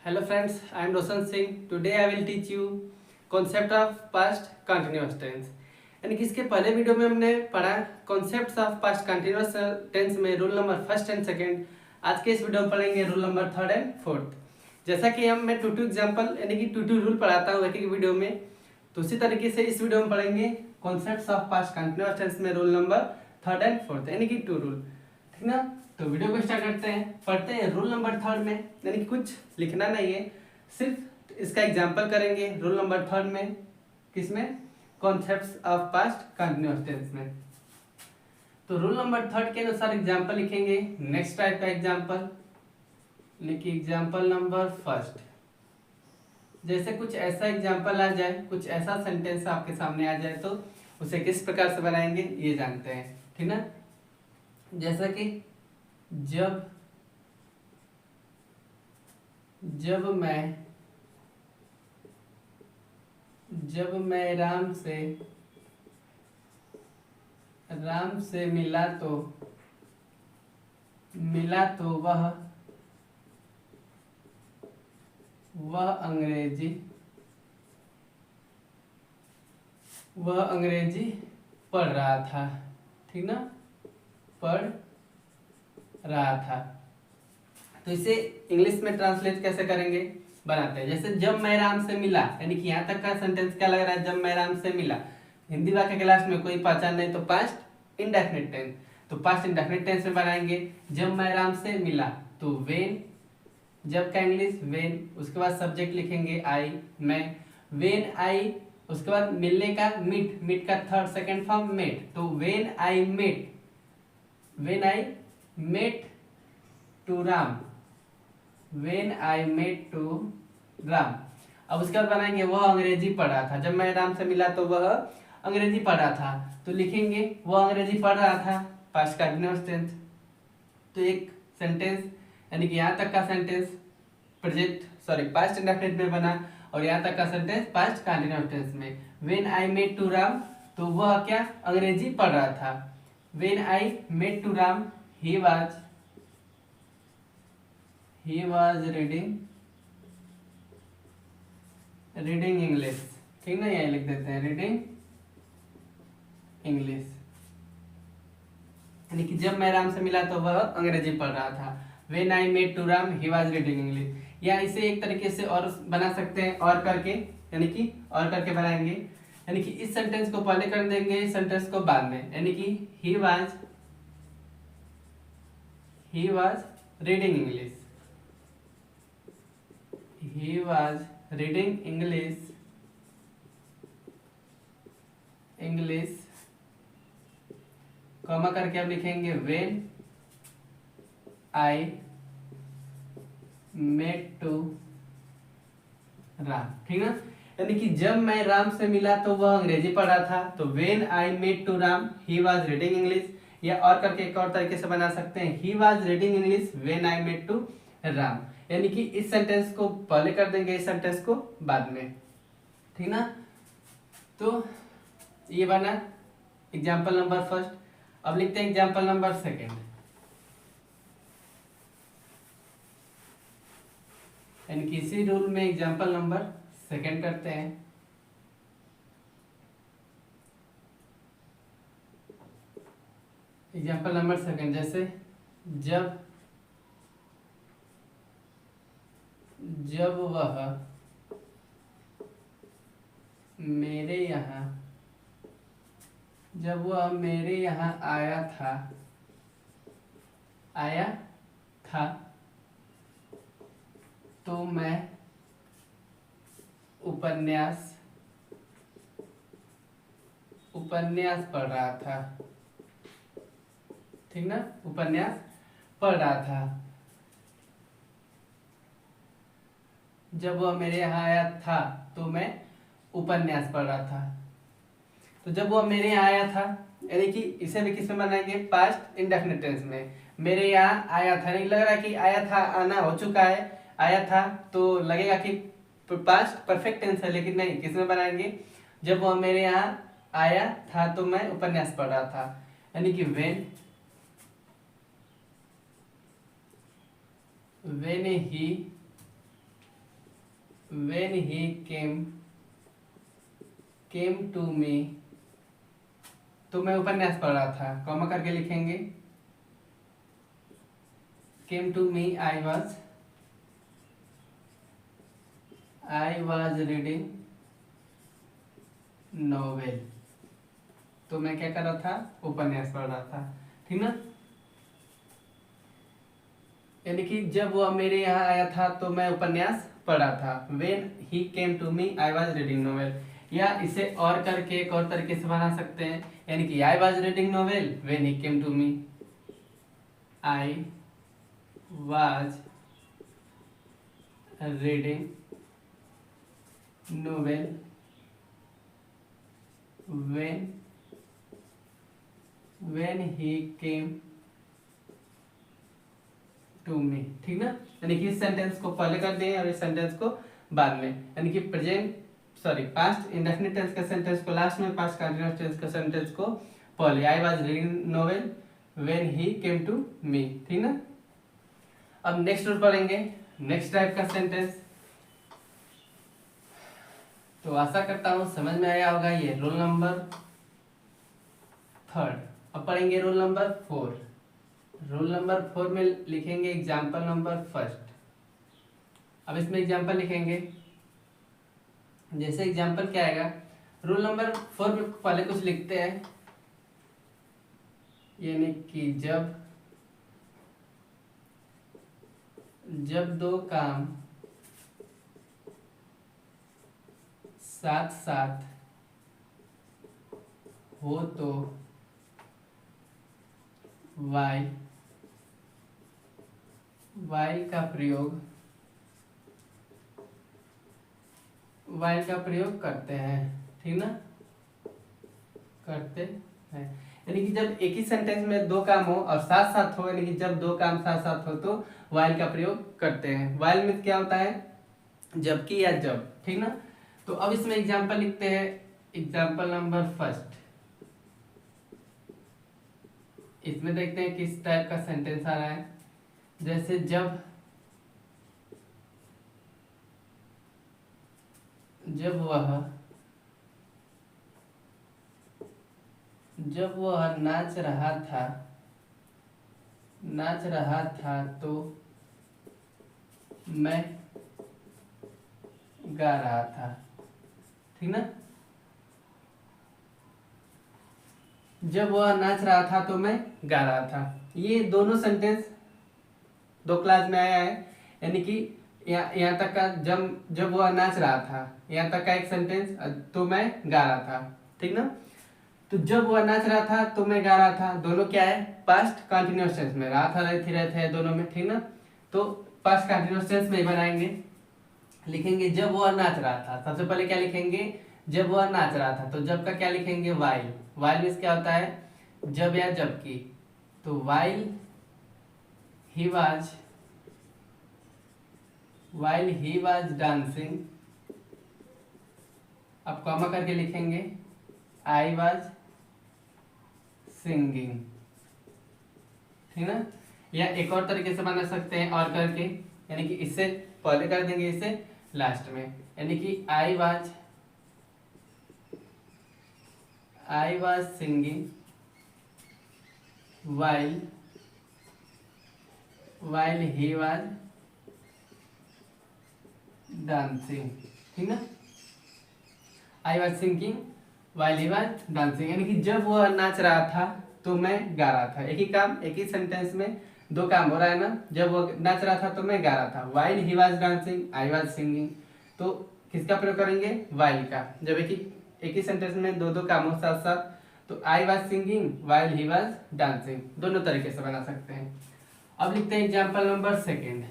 Hello friends, I am Roshan Singh. Today I will teach you concept of past continuous tense. यानी कि इसके पहले video में हमने पढ़ा concepts of past continuous tense में rule number first and second. आज के इस वीडियो में पढ़ेंगे rule number third and fourth. जैसा कि मैं टू एग्जाम्पल यानी कि टू रूल पढ़ाता हूँ एक एक वीडियो में, तो उसी तरीके से इस वीडियो में पढ़ेंगे concepts of past continuous tense में rule number third and fourth यानी कि टू रूल। ठीक ना, तो वीडियो को स्टार्ट करते हैं। पढ़ते हैं रूल नंबर थर्ड में, यानी कि कुछ लिखना नहीं है, सिर्फ इसका एग्जांपल करेंगे रूल नंबर थर्ड में। किसमें? Concepts of past continuous tense में। तो रूल नंबर थर्ड के अनुसार एग्जांपल लिखेंगे। नेक्स्ट टाइप का एग्जांपल लिखिए, एग्जांपल नंबर फर्स्ट। जैसे कुछ ऐसा एग्जांपल आ जाए, कुछ ऐसा सेंटेंस आपके सामने आ जाए, तो उसे किस प्रकार से बनाएंगे ये जानते हैं। ठीक ना, जैसा कि जब मैं राम से मिला तो वह अंग्रेजी पढ़ रहा था। ठीक ना, पढ़ रहा था। तो इसे इंग्लिश में ट्रांसलेट कैसे करेंगे, बनाते हैं। जैसे जब मैं राम से मिला, यानी कि यहाँ तक का सेंटेंस क्या लग रहा है, जब मैं राम से मिला। हिंदी वाक्य क्लास में कोई पहचान नहीं, तो पास्ट इंडेफिनिट टेंस। तो पास्ट इंडेफिनिट टेंस में बनाएंगे जब मैं राम से मिला, तो वेन। जब का इंग्लिश वेन, उसके बाद सब्जेक्ट लिखेंगे आई, मैं। वेन आई, उसके बाद मिलने का मीट का थर्ड सेकंड फॉर्म मेट, तो when I met to Ram, when I met to Ram. अब उसके बाद बनाएंगे वह अंग्रेजी पढ़ रहा था। जब मैं राम से मिला तो वह अंग्रेजी पढ़ रहा था, तो लिखेंगे वह अंग्रेजी पढ़ रहा था, पास्ट कंटिन्यूअस टेंस। तो एक सेंटेंस यानी कि यहाँ तक का सेंटेंस पास्ट इंडेफिनिट में बना, और यहाँ तक का सेंटेंस पास्ट कंटिन्यूअस टेंस में। When I met to Ram, तो वह क्या अंग्रेजी पढ़ रहा था। When I met to Ram, he was reading English. ठीक ना, यही लिख देते हैं रीडिंग इंग्लिश। यानी कि जब मैं राम से मिला तो वह अंग्रेजी पढ़ रहा था। When I met to Ram, he was reading English। या इसे एक तरीके से और बना सकते हैं, और करके, यानी कि और करके बनाएंगे। यानी कि इस सेंटेंस को पहले कर देंगे, इस सेंटेंस को बाद में। यानी कि he was reading English, he was reading English, comma करके अब लिखेंगे when I met to Ram. ठीक ना, यानी कि जब मैं राम से मिला तो वह अंग्रेजी पढ़ रहा था, तो when I met to Ram, he was reading English। या और करके एक और तरीके से बना सकते हैं, he was reading English when I met to Ram. यानी कि इस सेंटेंस को पहले कर देंगे, इस सेंटेंस को बाद में। ठीक ना, तो ये बना एग्जाम्पल नंबर फर्स्ट। अब लिखते हैं एग्जाम्पल नंबर सेकेंड। यानी कि इसी रूल में एग्जाम्पल नंबर सेकेंड करते हैं। एग्जाम्पल नंबर सेकेंड, जैसे जब वह मेरे यहाँ आया था तो मैं उपन्यास पढ़ रहा था। ठीक ना, उपन्यास पढ़ रहा था। जब वह मेरे यहाँ आया था तो मैं उपन्यास पढ़ रहा था। तो जब वह मेरे यहाँ आया था, यानी कि इसे भी किस में बनाएंगे, पास्ट इंडेफिनिट टेंस में। मेरे यहाँ आया था, नहीं लग रहा कि आया था, आना हो चुका है, आया था तो लगेगा कि पास्ट परफेक्ट टेंस है, लेकिन नहीं, किस में बनाएंगे, जब वह मेरे यहाँ आया था तो मैं उपन्यास पढ़ रहा था, यानी कि when he when he came to me, तो मैं उपन्यास पढ़ रहा था, कॉमा करके लिखेंगे came to me, I was reading novel, तो मैं क्या कर रहा था, उपन्यास पढ़ रहा था, ठीक ना। यानी कि जब वह मेरे यहाँ आया था तो मैं उपन्यास पढ़ रहा था। When he came to me, I was reading novel। या इसे और करके एक और तरीके से बना सकते हैं, यानी कि I was reading novel when he came to me, I was reading novel when he came to me, ठीक ना। यानी कि इस सेंटेंस को पहले कर दें और इस सेंटेंस को बाद में, यानी कि पास्ट इंडेफिनिट टेंस का सेंटेंस को लास्ट में, पास्ट कंटीन्यूअस टेंस का सेंटेंस को पहले। I was reading novel when he came to me, ठीक ना। अब नेक्स्ट रूल पढ़ेंगे, नेक्स्ट टाइप का सेंटेंस। तो आशा करता हूँ समझ में आया होगा। ये रूल नंबर 3। अब पढ़ेंगे रूल नंबर 4। रूल नंबर 4 में लिखेंगे एग्जाम्पल नंबर 1। अब इसमें एग्जाम्पल लिखेंगे, जैसे एग्जाम्पल क्या आएगा, रूल नंबर 4 में पहले कुछ लिखते हैं, यानी कि जब दो काम साथ साथ हो तो while का प्रयोग करते हैं, ठीक ना, करते हैं। यानी कि जब एक ही सेंटेंस में दो काम हो और साथ साथ हो, यानी कि जब दो काम साथ साथ हो तो while का प्रयोग करते हैं। while में क्या होता है, जबकि या जब, ठीक ना। तो अब इसमें एग्जाम्पल लिखते हैं, एग्जाम्पल नंबर 1। इसमें देखते हैं किस टाइप का सेंटेंस आ रहा है। जैसे जब वह नाच रहा था तो मैं गा रहा था, ठीक ना। जब वह नाच रहा था तो मैं गा रहा था, ये दोनों सेंटेंस दो क्लास में आया है। यानी कि यहाँ तक का जब वह नाच रहा था, यहाँ तक का एक सेंटेंस, तो मैं गा रहा था, ठीक ना। तो जब वह नाच रहा था तो मैं गा रहा था, दोनों क्या है, पास्ट कंटिन्यूअस टेंस में, रहा था रहते हैं दोनों में, ठीक ना। तो पास्ट कंटिन्यूअस टेंस में बनाएंगे, लिखेंगे जब वह नाच रहा था। सबसे पहले क्या लिखेंगे, जब वह नाच रहा था, तो जब का क्या लिखेंगे, वाइल। वाइल में क्या होता है, जब या जबकि। तो वाइल ही वाज डांसिंग, अब कॉमा करके लिखेंगे आई वाज सिंगिंग, ठीक ना। या एक और तरीके से बना सकते हैं और करके, यानी कि इससे पहले कर देंगे, इसे लास्ट में, यानी कि I was singing while he was dancing, ठीक ना। I was singing while he was dancing, यानी कि जब वह नाच रहा था तो मैं गा रहा था। एक ही काम, एक ही सेंटेंस में दो काम हो रहा है ना। जब वो नाच रहा था तो मैं गा रहा था, while he was dancing, I was singing। तो किसका प्रयोग करेंगे, while का। जब एक ही सेंटेंस में दो काम हो साथ साथ, तो I was singing while he was dancing, दोनों तरीके से बना सकते हैं। अब लिखते हैं एग्जाम्पल नंबर 2।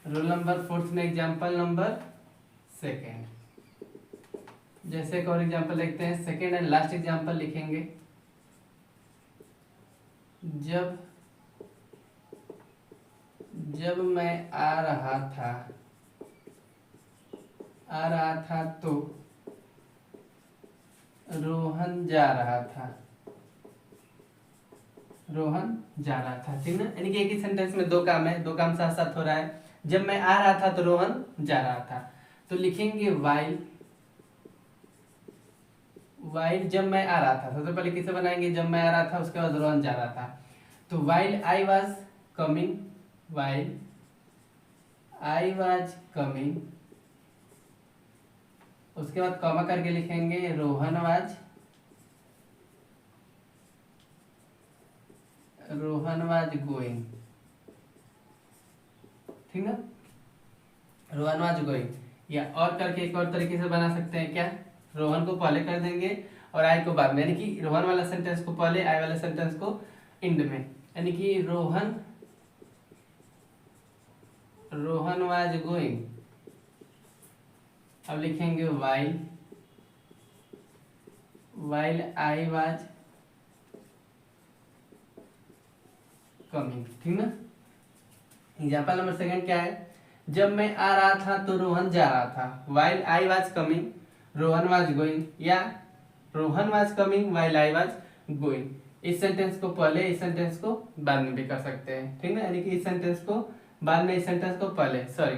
रूल नंबर 4 में एग्जाम्पल नंबर 2। जैसे एक और एग्जाम्पल लिखते हैं, सेकेंड एंड लास्ट एग्जाम्पल लिखेंगे। जब मैं आ रहा था तो रोहन जा रहा था, ठीक ना। यानी कि एक ही सेंटेंस में दो काम है, दो काम साथ साथ हो रहा है। जब मैं आ रहा था तो रोहन जा रहा था। तो लिखेंगे वाइल जब मैं आ रहा था। सबसे पहले किसे बनाएंगे, जब मैं आ रहा था, उसके बाद रोहन जा रहा था। तो while I was coming, while I was coming, उसके बाद कॉमा करके लिखेंगे रोहन वाज गोइंग। ठीक ना, रोहन वाज गोइंग। या और करके एक और तरीके से बना सकते हैं क्या, रोहन को पहले कर देंगे और आई को बाद में, यानी कि रोहन वाला सेंटेंस को पहले, आई वाला सेंटेंस को एंड में। यानी कि रोहन वाज गोइंग। अब लिखेंगे वाइल आई वाज कमिंग। ठीक ना। एग्जाम्पल नंबर सेकंड क्या है, जब मैं आ रहा था तो रोहन जा रहा था। While I was coming Rohan was going, या Rohan was coming while I was going. इस सेंटेंस को पहले, इस सेंटेंस को बाद में भी कर सकते हैं। ठीक ना, यानी कि इस सेंटेंस को बाद में, इस सेंटेंस को पहले, sorry,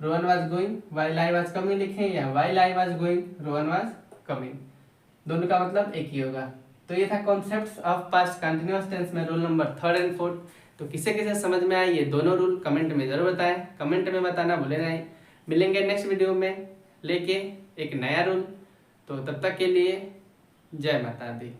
Rohan was going while I was coming लिखें, या while I was going Rohan was coming. दोनों का मतलब एक ही होगा। तो ये था concepts of past continuous tense में rule number 3rd and 4th। तो किसे किसे समझ में आए ये दोनों रूल कमेंट में जरूर बताएं, कमेंट में बताना भूले नहीं। मिलेंगे नेक्स्ट वीडियो में लेके एक नया रूल। तो तब तक के लिए जय माता दी।